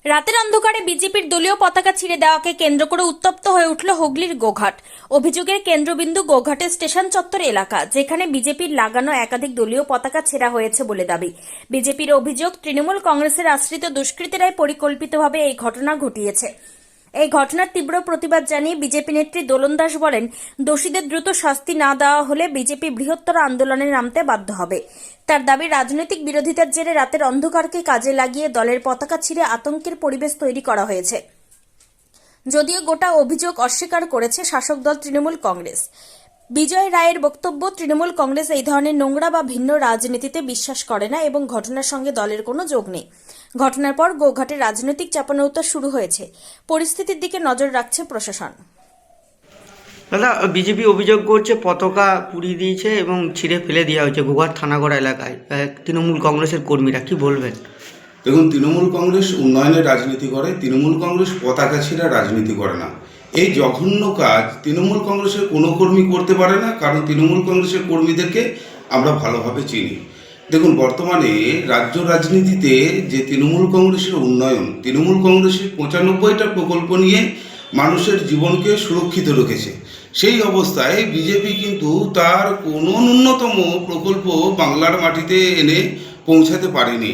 রাতের অন্ধকারে বিজেপির দলীয় পতাকা ছিঁড়ে দেওয়াকে কেন্দ্র করে উত্তপ্ত হয়ে উঠল হুগলির গোঘাট। অভিযোগের কেন্দ্রবিন্দু গোঘাটের স্টেশন চত্বর এলাকা, যেখানে বিজেপির লাগানো একাধিক দলীয় পতাকা ছেঁড়া হয়েছে বলে দাবি। বিজেপির অভিযোগ, তৃণমূল কংগ্রেসের আশ্রিত দুষ্কৃতীরাই পরিকল্পিতভাবে এই ঘটনা ঘটিয়েছে। এই ঘটনার তীব্র প্রতিবাদ জানিয়ে বিজেপি নেত্রী দোলন দাস বলেন, দোষীদের দ্রুত শাস্তি না দেওয়া হলে বিজেপি বৃহত্তর আন্দোলনে নামতে বাধ্য হবে। তার দাবি, রাজনৈতিক বিরোধিতার জেরে রাতের অন্ধকারকে কাজে লাগিয়ে দলের পতাকা ছিঁড়ে আতঙ্কের পরিবেশ তৈরি করা হয়েছে। যদিও গোটা অভিযোগ অস্বীকার করেছে শাসক দল তৃণমূল কংগ্রেস। বিজয় রায়ের বক্তব্য, তৃণমূল কংগ্রেস এই ধরনের নোংরা বা ভিন্ন রাজনীতিতে বিশ্বাস করে না এবং ঘটনার সঙ্গে দলের কোনো যোগ নেই। ঘটনার পর গোঘাটে রাজনৈতিক চাপানোউতর শুরু হয়েছে। পরিস্থিতির দিকে নজর রাখছে প্রশাসন। দাদা, বিজেপি অভিযোগ করছে পতাকা পুড়িয়ে দিয়েছে এবং ছিঁড়ে ফেলে দেওয়া হয়েছে গোঘাট থানাগড়া এলাকায়। তৃণমূল কংগ্রেসের কর্মীরা কি বলবেন? দেখুন, তৃণমূল কংগ্রেস উন্নয়নের রাজনীতি করে, তৃণমূল কংগ্রেস পতাকা ছিঁড়া রাজনীতি করে না। এই জঘন্য কাজ তৃণমূল কংগ্রেসের কোনো কর্মী করতে পারে না, কারণ তৃণমূল কংগ্রেসের কর্মীদেরকে আমরা ভালোভাবে চিনি। দেখুন, বর্তমানে রাজ্য রাজনীতিতে যে তৃণমূল কংগ্রেসের উন্নয়ন, তৃণমূল কংগ্রেসের 95টা প্রকল্প নিয়ে মানুষের জীবনকে সুরক্ষিত রেখেছে। সেই অবস্থায় বিজেপি কিন্তু তার কোনো ন্যূনতম প্রকল্প বাংলার মাটিতে এনে পৌঁছাতে পারেনি।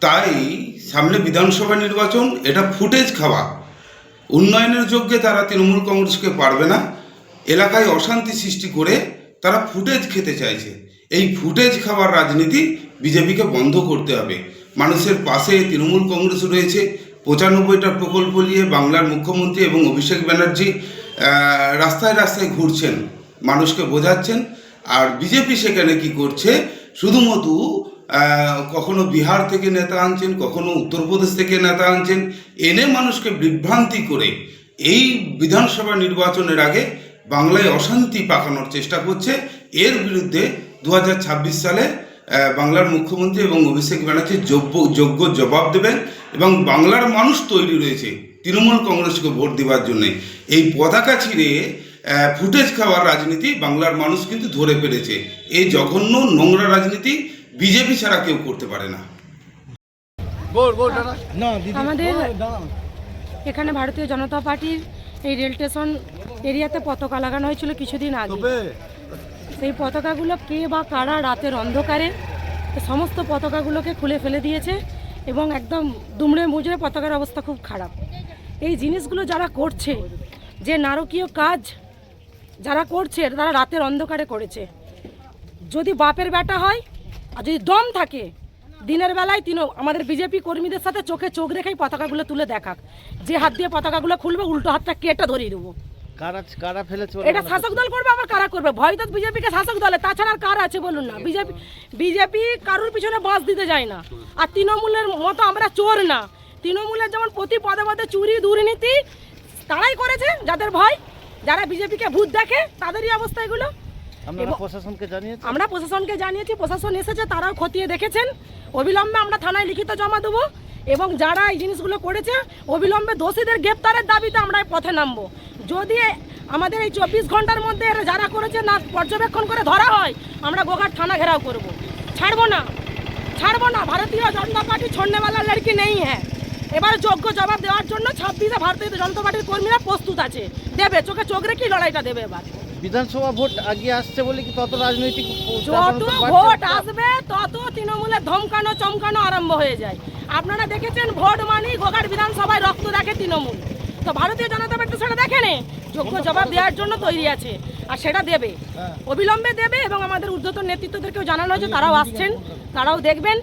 তাই সামনে বিধানসভা নির্বাচন, এটা ফুটেজ খাওয়া। উন্নয়নের যোগ্যে তারা তৃণমূল কংগ্রেসকে পারবে না। এলাকায় অশান্তি সৃষ্টি করে তারা ফুটেজ খেতে চাইছে। এই ফুটেজ খাওয়ার রাজনীতি বিজেপিকে বন্ধ করতে হবে। মানুষের পাশে তৃণমূল কংগ্রেস রয়েছে। 95টা প্রকল্প নিয়ে বাংলার মুখ্যমন্ত্রী এবং অভিষেক ব্যানার্জি রাস্তায় রাস্তায় ঘুরছেন, মানুষকে বোঝাচ্ছেন। আর বিজেপি সেখানে কি করছে, শুধুমাত্র কখনো বিহার থেকে নেতা আনছেন, কখনো উত্তরপ্রদেশ থেকে নেতা আনছেন, এনে মানুষকে বিভ্রান্তি করে এই বিধানসভা নির্বাচনের আগে বাংলায় অশান্তি পাকানোর চেষ্টা করছে। এর বিরুদ্ধে 2026 সালে বাংলার মুখ্যমন্ত্রী এবং অভিষেক ব্যানার্জি যোগ্য জবাব দেবেন এবং বাংলার মানুষ তৈরি রয়েছে তৃণমূল কংগ্রেসকে ভোট দেওয়ার জন্যে। এই পতাকা ছিঁড়ে ফুটেজ খাওয়ার রাজনীতি বাংলার মানুষ কিন্তু ধরে ফেলেছে। এই জঘন্য নোংরা রাজনীতি বিজেপি ছাড়া কেউ করতে পারে না। আমাদের এখানে ভারতীয় জনতা পার্টির এই রেল স্টেশন এরিয়াতে পতাকা লাগানো হয়েছিল কিছুদিন আগে। সেই পতাকাগুলো কে বা কারা রাতের অন্ধকারে সমস্ত পতাকাগুলোকে খুলে ফেলে দিয়েছে এবং একদম দুমড়ে মুচড়ে পতাকার অবস্থা খুব খারাপ। এই জিনিসগুলো যারা করছে, যে নারকীয় কাজ যারা করছে, তারা রাতের অন্ধকারে করেছে। যদি বাপের বেটা হয় আর যদি দম থাকে, দিনের বেলায় আমাদের বিজেপি কর্মীদের সাথে চোখে চোখ রেখেই পতাকাগুলো তুলে দেখাক। যে হাত দিয়ে পতাকাগুলো খুলবে, উল্টো হাতটা কেটে ধরিয়ে দেবো। কারা ফেলেছে এটা শাসক দল করবে, আবার কারা করবে? ভয় তো বিজেপিকে শাসক দলে, তাছাড়া আর কার আছে বলুন না? বিজেপি কারোর পিছনে বাস দিতে যায় না। আর তৃণমূলের মতো আমরা চোর না। তৃণমূলের যেমন প্রতি পদে পদে চুরি দুর্নীতি তারাই করেছে, যাদের ভয়, যারা বিজেপিকে ভূত দেখে, তাদেরই অবস্থা এগুলো। আমরা প্রশাসনকে জানিয়েছি, প্রশাসন এসেছে, তারাও খতিয়ে দেখেছেন। অবিলম্বে আমরা থানায় লিখিত জমা দেবো এবং যারা এই জিনিসগুলো করেছে অবিলম্বে দোষীদের গ্রেপ্তারের দাবিতে আমরা পথে নামবো। যদি আমাদের এই 24 ঘন্টার মধ্যে যারা করেছে না পর্যবেক্ষণ করে ধরা হয়, আমরা গোঘাট থানা ঘেরাও করব। ছাড়বো না। ভারতীয় জনতা পার্টি ছোড়নেওয়ালা লড়কি নেই হ্যাঁ। এবার যোগ্য জবাব দেওয়ার জন্য 26-এ ভারতীয় জনতা পার্টির কর্মীরা প্রস্তুত আছে, দেবে, চোখে চোখ রেখে লড়াইটা দেবে। এবার বিধানসভা ভোট আগিয়ে আসছে বলে কি তত রাজনৈতিক যত ভোট আসবে তত তৃণমূলের ধমকানো চমকানো আরম্ভ হয়ে যায়। আপনারা দেখেছেন, ভোট মানেই গোঘাট বিধানসভায় রক্ত দেখে তৃণমূল। তো ভারতীয় জনতা পার্টি সেটা দেখেনি, যোগ্য জবাব দেওয়ার জন্য তৈরি আছে আর সেটা দেবে, অবিলম্বে দেবে। এবং আমাদের ঊর্ধ্বতন নেতৃত্বদেরকেও জানানো হয়েছে, তারাও আসছেন, তারাও দেখবেন।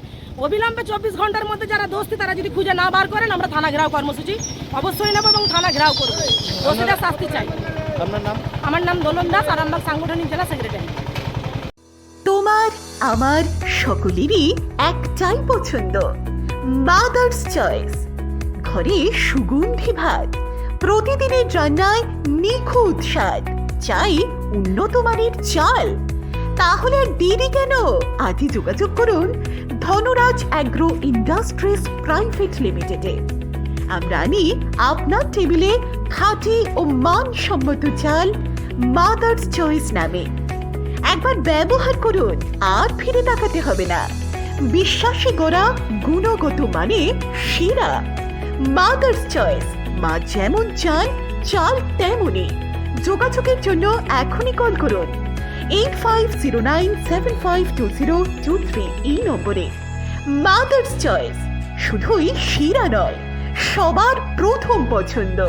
অবিলম্বে 24 ঘন্টার মধ্যে যারা দোষী তারা যদি খুঁজে না বার করেন, আমরা থানা ঘেরাও কর্মসূচি অবশ্যই নেব এবং থানা ঘেরাও করবো। দোষীরা শাস্তি চাই। আমার নাম দোলন দাস, আরামবাগ সাংগঠনিক জেলা সেক্রেটারি। তোমার আমার সকলেরই একটাই পছন্দ, মাদার্স চয়েস। ঘরে সুগন্ধি ভাত, প্রতিদিনের রান্নায় নিখুঁত স্বাদ, চাই উন্নত মানের চাল। তাহলে আর দেরি কেন? আজই যোগাযোগ করুন ধনরাজ অ্যাগ্রো ইন্ডাস্ট্রিজ প্রাইভেট লিমিটেডে। আমরা আনি আপনার টেবিলে খাঁটি ও মানসম্মত চাল মাদার্স চয়েস নামে। একবার ব্যবহার করুন, আর ফিরে তাকাতে হবে না। বিশ্বাসী গোড়া, গুণগত মানে সেরা। মাদার্স চয়েস, মা যেমন চান চাল তেমনই। যোগাযোগের জন্য এখনই কল করুন 8509752023 এই নম্বরে। মাদার্স চয়েস শুধুই শিরা নয়, সবার প্রথম পছন্দ।